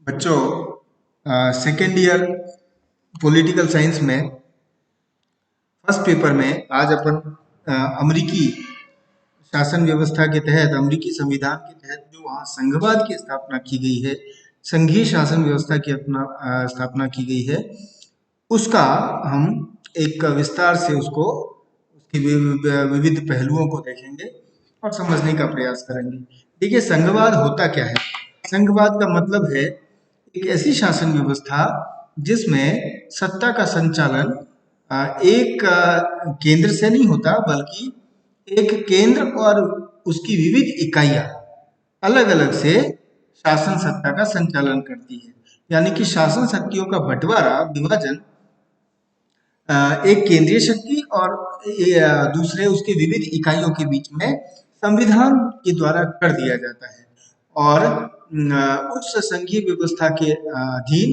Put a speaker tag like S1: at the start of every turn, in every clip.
S1: बच्चों, second year political science में first paper में आज अपन अमेरिकी शासन व्यवस्था के तहत, अमेरिकी संविधान के तहत जो वहाँ संघवाद की स्थापना की गई है, संघीय शासन व्यवस्था की अपना स्थापना की गई है, उसका हम एक विस्तार से उसके विविध पहलुओं को देखेंगे और समझने का प्रयास करेंगे। देखिए, संघवाद होता क्या है? संघवाद का मतलब है एक ऐसी शासन व्यवस्था जिसमें सत्ता का संचालन एक केंद्र से नहीं होता, बल्कि एक केंद्र और उसकी विविध इकाइयां अलग अलग से शासन सत्ता का संचालन करती है। यानी कि शासन शक्तियों का बंटवारा, विभाजन एक केंद्रीय शक्ति और दूसरे उसके विविध इकाइयों के बीच में संविधान के द्वारा कर दिया जाता है। और उस संघीय व्यवस्था के अधीन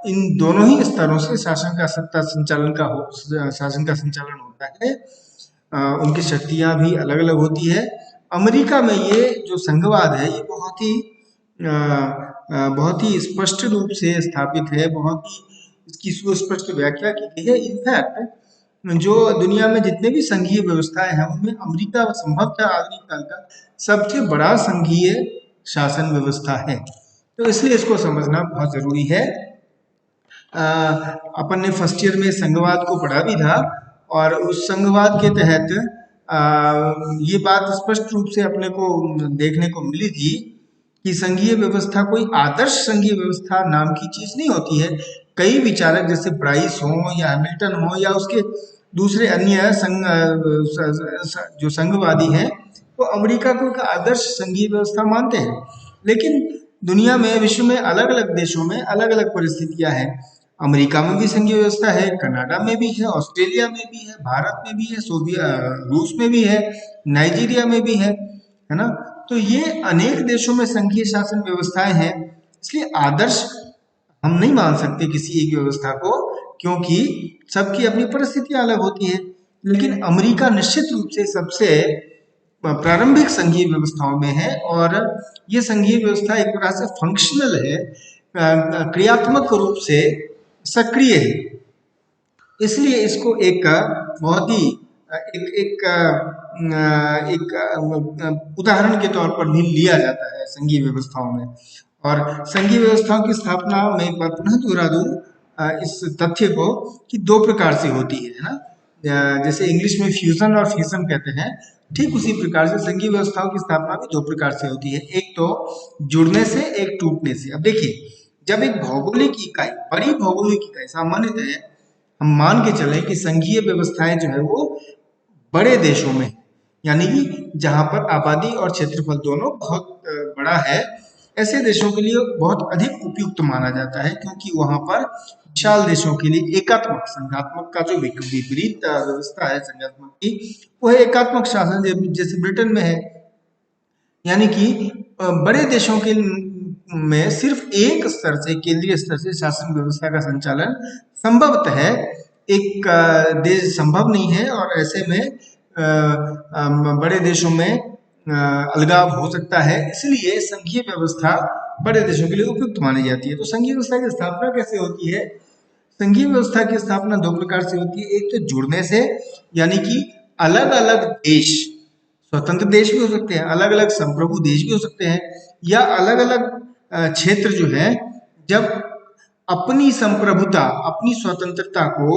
S1: इन दोनों ही स्तरों से शासन का संचालन होता है। उनकी शक्तियां भी अलग अलग होती है। अमेरिका में ये जो संघवाद है, ये बहुत ही स्पष्ट रूप से स्थापित है, बहुत ही इसकी सुस्पष्ट व्याख्या की गई है। इनफैक्ट जो दुनिया में जितने भी संघीय व्यवस्थाएं हैं, उनमें अमेरिका संभवतः आधुनिक काल का सबसे बड़ा संघीय शासन व्यवस्था है। तो इसलिए इसको समझना बहुत जरूरी है। अपन ने फर्स्ट ईयर में संघवाद को पढ़ा भी था, और उस संघवाद के तहत ये बात स्पष्ट रूप से अपने को देखने को मिली थी कि संघीय व्यवस्था कोई आदर्श संघीय व्यवस्था नाम की चीज नहीं होती है। कई विचारक जैसे ब्राइस हो या हैमिल्टन हो या उसके दूसरे अन्य जो संघवादी हैं, वो अमेरिका को एक आदर्श संघीय व्यवस्था मानते हैं। लेकिन दुनिया में, विश्व में अलग अलग देशों में अलग अलग परिस्थितियां हैं। अमेरिका में भी संघीय व्यवस्था है, कनाडा में भी है, ऑस्ट्रेलिया में भी है, भारत में भी है, रूस में भी है, नाइजीरिया में भी है ना। तो ये अनेक देशों में संघीय शासन व्यवस्थाएं हैं। इसलिए आदर्श हम नहीं मान सकते किसी एक व्यवस्था को, क्योंकि सबकी अपनी परिस्थितियां अलग होती है। लेकिन अमेरिका निश्चित रूप से सबसे प्रारंभिक संघीय व्यवस्थाओं में है, और ये संघीय व्यवस्था एक प्रकार से फंक्शनल है, क्रियात्मक रूप से सक्रिय है। इसलिए इसको एक बहुत ही एक उदाहरण के तौर पर भी लिया जाता है संघीय व्यवस्थाओं में। और संघीय व्यवस्थाओं की स्थापना में एक बार पुनः दोहरा दूं इस तथ्य को कि दो प्रकार से होती है ना। जैसे इंग्लिश में फ्यूजन और फिशन कहते हैं, ठीक उसी प्रकार से संघीय व्यवस्थाओं की स्थापना भी दो प्रकार से होती है। एक तो जुड़ने से, एक टूटने से। अब देखिए, जब एक भौगोलिक इकाई, बड़ी भौगोलिक इकाई, सामान्यतः हम मान के चलें कि संघीय व्यवस्थाएं जो है वो बड़े देशों में, यानी कि जहां पर आबादी और क्षेत्रफल दोनों बहुत बड़ा है, ऐसे देशों के लिए बहुत अधिक उपयुक्त माना जाता है, क्योंकि वहां पर विशाल देशों के लिए एकात्मक, संघात्मक का जो विपरीत व्यवस्था है संघात्मक की, वो है एकात्मक शासन, जैसे ब्रिटेन में है। यानी कि बड़े देशों के में सिर्फ एक स्तर से, केंद्रीय स्तर से शासन व्यवस्था का संचालन संभवतः है, एक देश संभव नहीं है, और ऐसे में बड़े देशों में अलगाव हो सकता है। इसलिए संघीय व्यवस्था बड़े देशों के लिए उपयुक्त मानी जाती है। तो संघीय व्यवस्था की स्थापना कैसे होती है? संघीय व्यवस्था की स्थापना दो प्रकार से होती है। एक तो जुड़ने से, यानी कि अलग अलग देश, स्वतंत्र देश भी हो सकते हैं, अलग अलग संप्रभु देश भी हो सकते हैं, या अलग अलग क्षेत्र जो है, जब अपनी संप्रभुता, अपनी स्वतंत्रता को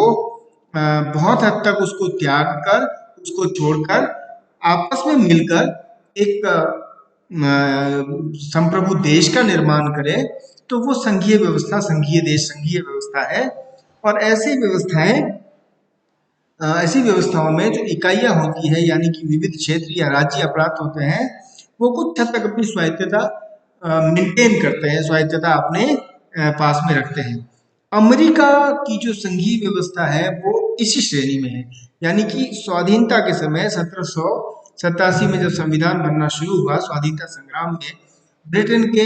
S1: बहुत हद तक उसको त्याग कर, उसको छोड़कर आपस में मिलकर एक संप्रभु देश का निर्माण करे, तो वो संघीय व्यवस्था, संघीय देश, संघीय व्यवस्था है। और ऐसी व्यवस्थाओं में जो इकाइयां होती है, यानी कि विविध क्षेत्र या राज्य प्रांत होते हैं, वो कुछ हद तक अपनी स्वायत्तता मेंटेन करते हैं, स्वायत्तता अपने पास में रखते हैं। अमेरिका की जो संघीय व्यवस्था है वो इसी श्रेणी में है। यानी कि स्वाधीनता के समय 1787 में जब संविधान बनना शुरू हुआ, स्वाधीनता संग्राम में ब्रिटेन के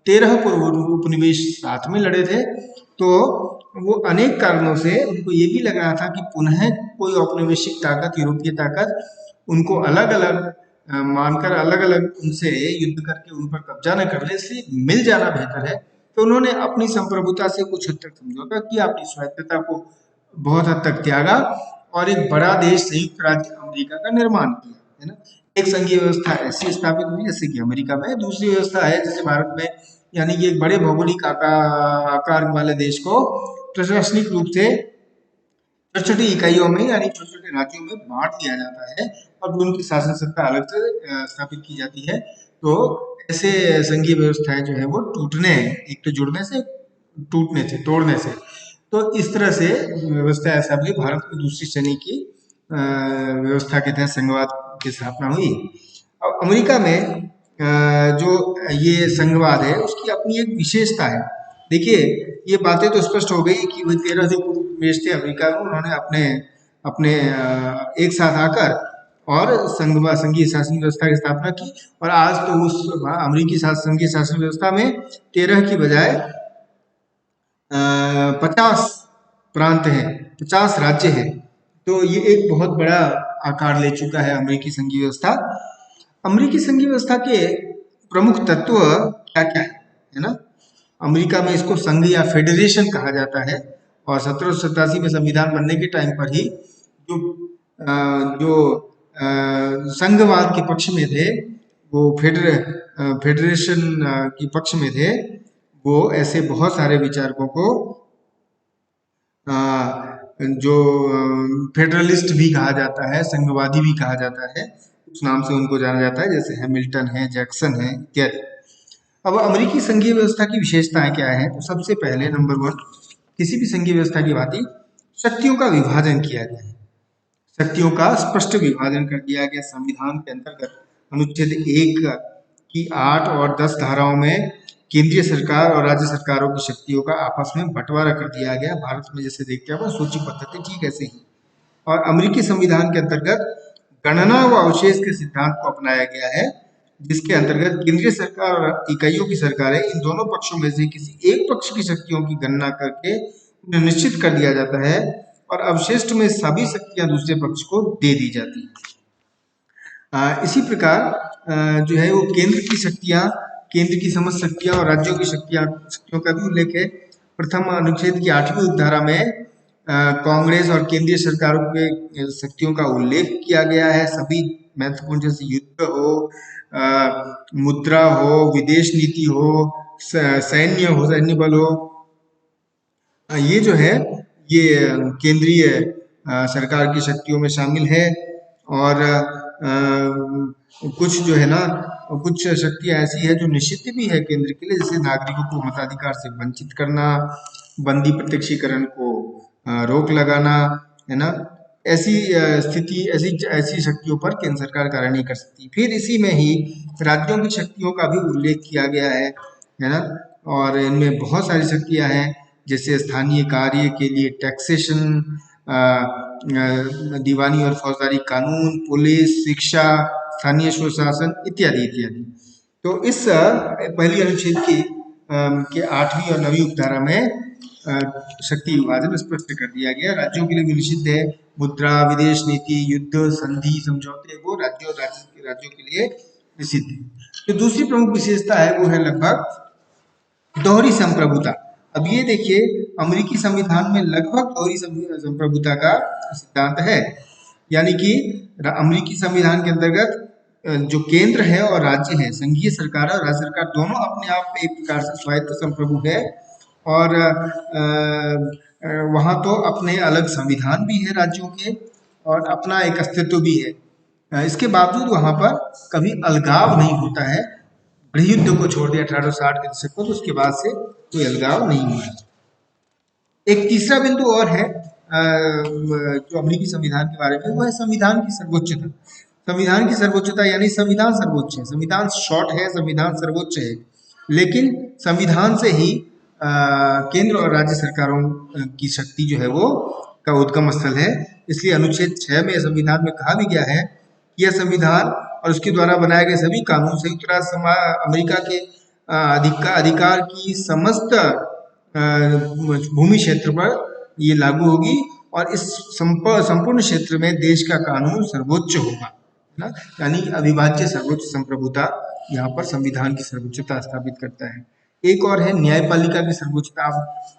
S1: 13 पूर्व उपनिवेश साथ में लड़े थे। तो वो अनेक कारणों से उनको ये भी लग रहा था कि पुनः कोई औपनिवेशिक ताकत, यूरोपीय ताकत उनको अलग अलग मानकर अलग अलग उनसे युद्ध करके उन पर कब्जा न कर ले, इसलिए मिल जाना बेहतर है। तो उन्होंने अपनी संप्रभुता से कुछ हद तक समझौता किया, अपनी स्वायत्तता को बहुत हद तक त्यागा और एक बड़ा देश संयुक्त राज्य अमेरिका का निर्माण किया, है ना। एक संघीय व्यवस्था ऐसी स्थापित हुई जैसे कि अमेरिका में, दूसरी व्यवस्था है जैसे भारत में, यानी कि एक बड़े भौगोलिक आकार वाले देश को प्रशासनिक रूप से छोटी छोटी इकाइयों में यानी छोटे छोटे राज्यों में बांट दिया जाता है और उनकी शासन सत्ता अलग से स्थापित की जाती है। तो ऐसे संघीय व्यवस्थाएं जो है वो टूटने, एक तो जुड़ने से, टूटने से, तोड़ने से, तो इस तरह से व्यवस्था ऐसा भी भारत में दूसरी श्रेणी की व्यवस्था के तहत संघवाद की स्थापना हुई। अब अमेरिका में जो ये संघवाद है उसकी अपनी एक विशेषता है। देखिए, ये बातें तो स्पष्ट हो गई कि वही 13 जो पूर्व देश थे अमेरिका में, उन्होंने अपने अपने एक साथ आकर और संघीय शासन व्यवस्था की स्थापना की। और आज तो उस अमेरिकी संघीय शासन व्यवस्था में 13 की बजाय 50 प्रांत हैं, 50 राज्य हैं। तो ये एक बहुत बड़ा आकार ले चुका है अमेरिकी संघीय व्यवस्था। अमेरिकी संघीय व्यवस्था के प्रमुख तत्व क्या क्या है ना। अमेरिका में इसको संघ या फेडरेशन कहा जाता है और 1787 में संविधान बनने के टाइम पर ही जो जो संघवाद के पक्ष में थे, वो फेडरेशन के पक्ष में थे, वो ऐसे बहुत सारे विचारकों को जो फेडरलिस्ट भी कहा जाता है, संघवादी भी कहा जाता है, उस नाम से उनको जाना जाता है, जैसे हैमिल्टन है, जैक्सन है इत्यादि। अब अमेरिकी संघीय व्यवस्था की विशेषताएं क्या है, तो सबसे पहले नंबर 1, किसी भी संघीय व्यवस्था की भांति शक्तियों का विभाजन किया गया है। शक्तियों का स्पष्ट विभाजन कर दिया गया। संविधान के अंतर्गत अनुच्छेद 1 की 8 और 10 धाराओं में केंद्रीय सरकार और राज्य सरकारों की शक्तियों का आपस में बंटवारा कर दिया गया। भारत में जैसे देखते हैं सूची पद्धति, ठीक ऐसे ही। और अमेरिकी संविधान के अंतर्गत गणना व अवशेष के सिद्धांत को अपनाया गया है, जिसके अंतर्गत केंद्रीय सरकार और इकाइयों की सरकारें इन दोनों पक्षों में से किसी एक पक्ष की शक्तियों की गणना करके उन्हें निश्चित कर दिया जाता है और अवशिष्ट में सभी शक्तियां दूसरे पक्ष को दे दी जाती है। इसी प्रकार जो है वो केंद्र की शक्तियां, केंद्र की समस्त शक्तियां और राज्यों की शक्तियों का भी उल्लेख है। प्रथम अनुच्छेद की 8वीं उपधारा में कांग्रेस और केंद्रीय सरकारों के शक्तियों का उल्लेख किया गया है। सभी महत्वपूर्ण, जैसे युद्ध हो, मुद्रा हो, विदेश नीति हो, सैन्य बल हो, ये जो है ये केंद्रीय सरकार की शक्तियों में शामिल है। और कुछ जो है ना, कुछ शक्तियां ऐसी है जो निषिद्ध भी है केंद्र के लिए, जैसे नागरिकों को मताधिकार से वंचित करना, बंदी प्रत्यक्षीकरण को रोक लगाना, है ना। ऐसी स्थिति, ऐसी शक्तियों पर केंद्र सरकार कार्य नहीं कर सकती। फिर इसी में ही राज्यों की शक्तियों का भी उल्लेख किया गया है ना। और इनमें बहुत सारी शक्तियां हैं, जैसे स्थानीय कार्य के लिए टैक्सेशन, दीवानी और फौजदारी कानून, पुलिस, शिक्षा, स्थानीय स्वशासन इत्यादि इत्यादि। तो इस पहली अनुच्छेद के 8वीं और 9वीं उपधारा में शक्ति विभाजन स्पष्ट कर दिया गया। राज्यों के लिए भी निषिद्ध है। मुद्रा, विदेश नीति, युद्ध, संधि, समझौते, वो राज्यों के लिए निषिद्ध है। तो दूसरी प्रमुख विशेषता है वो है लगभग दोहरी संप्रभुता। अब ये देखिए, अमेरिकी संविधान में लगभग दोहरी संप्रभुता का सिद्धांत है, यानी कि अमेरिकी संविधान के अंतर्गत जो केंद्र है और राज्य है, संघीय सरकार और राज्य सरकार दोनों अपने आप में एक प्रकार से स्वायत्त संप्रभु है। और वहाँ तो अपने अलग संविधान भी है राज्यों के और अपना एक अस्तित्व भी है। इसके बावजूद वहाँ पर कभी अलगाव नहीं होता है। गृहयुद्ध को छोड़ दिया 1860 के दशक को, तो उसके बाद से कोई अलगाव नहीं हुआ। एक तीसरा बिंदु और है जो अमेरिकी संविधान के बारे में, वो है संविधान की सर्वोच्चता। संविधान की सर्वोच्चता यानी संविधान सर्वोच्च है, संविधान शॉर्ट है, संविधान सर्वोच्च है, लेकिन संविधान से ही केंद्र और राज्य सरकारों की शक्ति जो है वो का उद्गम स्थल है। इसलिए अनुच्छेद 6 में संविधान में कहा भी गया है कि यह संविधान और उसके द्वारा बनाए गए सभी कानून संयुक्त राष्ट्र अमेरिका के अधिकार की समस्त भूमि क्षेत्र पर ये लागू होगी और इस संपूर्ण क्षेत्र में देश का कानून सर्वोच्च होगा। ना, यानी अविभाज्य सर्वोच्च संप्रभुता यहाँ पर संविधान की सर्वोच्चता स्थापित करता है। एक और है न्यायपालिका की सर्वोच्चता।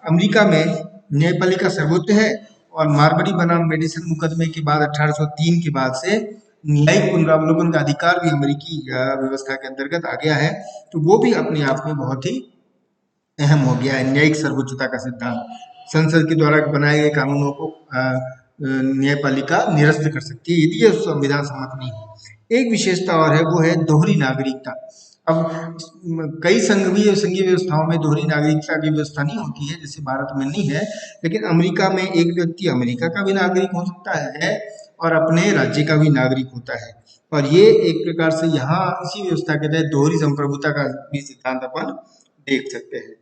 S1: अमेरिका में न्यायपालिका सर्वोच्च है और मार्बरी बनाम मेडिसन मुकदमे के बाद 1803 के बाद से न्यायिक पुनरावलोकन का अधिकार भी अमेरिकी व्यवस्था के अंतर्गत आ गया है। तो वो भी अपने आप में बहुत ही अहम हो गया है। न्यायिक सर्वोच्चता का सिद्धांत, संसद के द्वारा बनाए गए कानूनों को न्यायपालिका निरस्त कर सकती है यदि यह संविधान सम्मत नहीं है। एक विशेषता और है, वो है दोहरी नागरिकता। अब कई संघीय व्यवस्थाओं में दोहरी नागरिकता की व्यवस्था नहीं होती है, जैसे भारत में नहीं है, लेकिन अमेरिका में एक व्यक्ति अमेरिका का भी नागरिक हो सकता है और अपने राज्य का भी नागरिक होता है। और ये एक प्रकार से यहाँ इसी व्यवस्था के तहत दोहरी संप्रभुता का भी सिद्धांत अपन देख सकते हैं।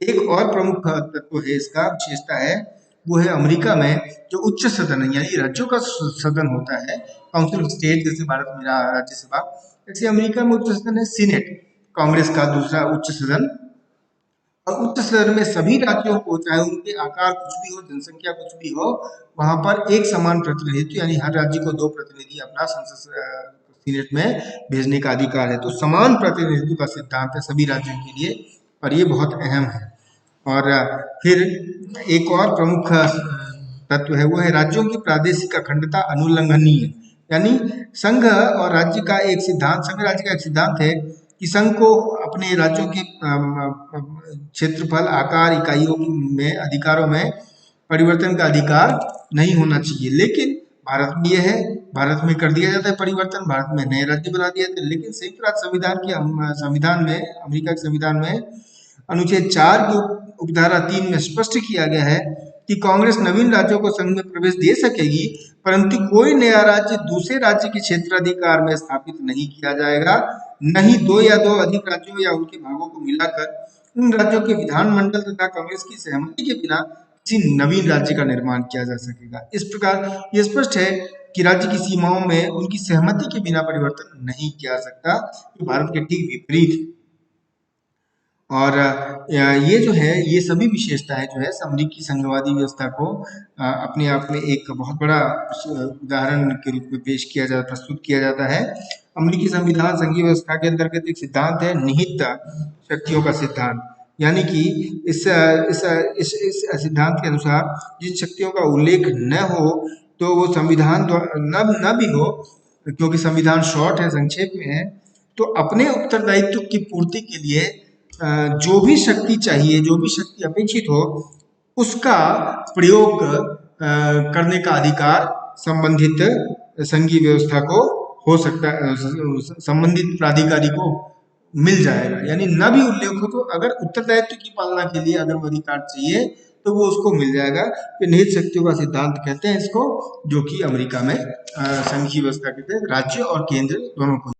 S1: एक और प्रमुख तत्व है इसका, विशेषता है, वो है अमेरिका में जो उच्च सदन है, यानी राज्यों का सदन होता है, काउंसिल ऑफ स्टेट, जैसे भारत में राज्यसभा, ऐसे अमेरिका में उच्च सदन है सीनेट, कांग्रेस का दूसरा उच्च सदन। और उच्च सदन में सभी राज्यों को, चाहे उनके आकार कुछ भी हो, जनसंख्या कुछ भी हो, वहां पर एक समान प्रतिनिधित्व, यानी हर राज्य को 2 प्रतिनिधि अपना संसद सीनेट में भेजने का अधिकार है। तो समान प्रतिनिधित्व का सिद्धांत है सभी राज्यों के लिए, और ये बहुत अहम है। और फिर एक और प्रमुख तत्व है, वो है राज्यों की प्रादेशिक अखंडता अनुल्लंघनीय। यानी संघ और राज्य का एक सिद्धांत, संघ राज्य का एक सिद्धांत है कि संघ को अपने राज्यों के क्षेत्रफल, आकार, इकाइयों में, अधिकारों में परिवर्तन का अधिकार नहीं होना चाहिए। लेकिन भारत में यह है, भारत में कर दिया जाता है परिवर्तन, भारत में नए राज्य बना दिए जाते हैं। लेकिन संयुक्त राष्ट्र संविधान में, अमेरिका के संविधान में अनुच्छेद 4 की उपधारा 3 में स्पष्ट किया गया है कि कांग्रेस नवीन राज्यों को संघ में प्रवेश दे सकेगी, परंतु कोई नया राज्य दूसरे राज्य के क्षेत्राधिकार में स्थापित नहीं किया जाएगा। नहीं 2 या 2 अधिक राज्यों या उनके भागों को मिलाकर उन राज्यों के विधानमंडल तथा कांग्रेस की सहमति के बिना किसी नवीन राज्य का निर्माण किया जा सकेगा। इस प्रकार ये स्पष्ट है कि राज्य की सीमाओं में उनकी सहमति के बिना परिवर्तन नहीं किया जा सकता, जो भारत के ठीक विपरीत। और ये जो है, ये सभी विशेषताएं जो है अमेरिकी संघवादी व्यवस्था को अपने आप में एक बहुत बड़ा उदाहरण के रूप में प्रस्तुत किया जाता है। अमेरिकी संविधान संघीय व्यवस्था के अंतर्गत एक सिद्धांत है निहित शक्तियों का सिद्धांत, यानी कि इस सिद्धांत के अनुसार जिन शक्तियों का उल्लेख न हो तो वो संविधान न भी हो, क्योंकि संविधान शॉर्ट है, संक्षेप में है, तो अपने उत्तरदायित्व की पूर्ति के लिए जो भी शक्ति चाहिए, जो भी शक्ति अपेक्षित हो, उसका प्रयोग करने का अधिकार संबंधित संघीय व्यवस्था को हो सकता है, संबंधित प्राधिकारी को मिल जाएगा। यानी न भी उल्लेख हो तो अगर उत्तरदायित्व की पालना के लिए अगर वो अधिकार चाहिए तो वो उसको मिल जाएगा। ये निहित शक्तियों का सिद्धांत कहते हैं इसको, जो कि अमेरिका में संघीय व्यवस्था के तहत राज्य और केंद्र दोनों को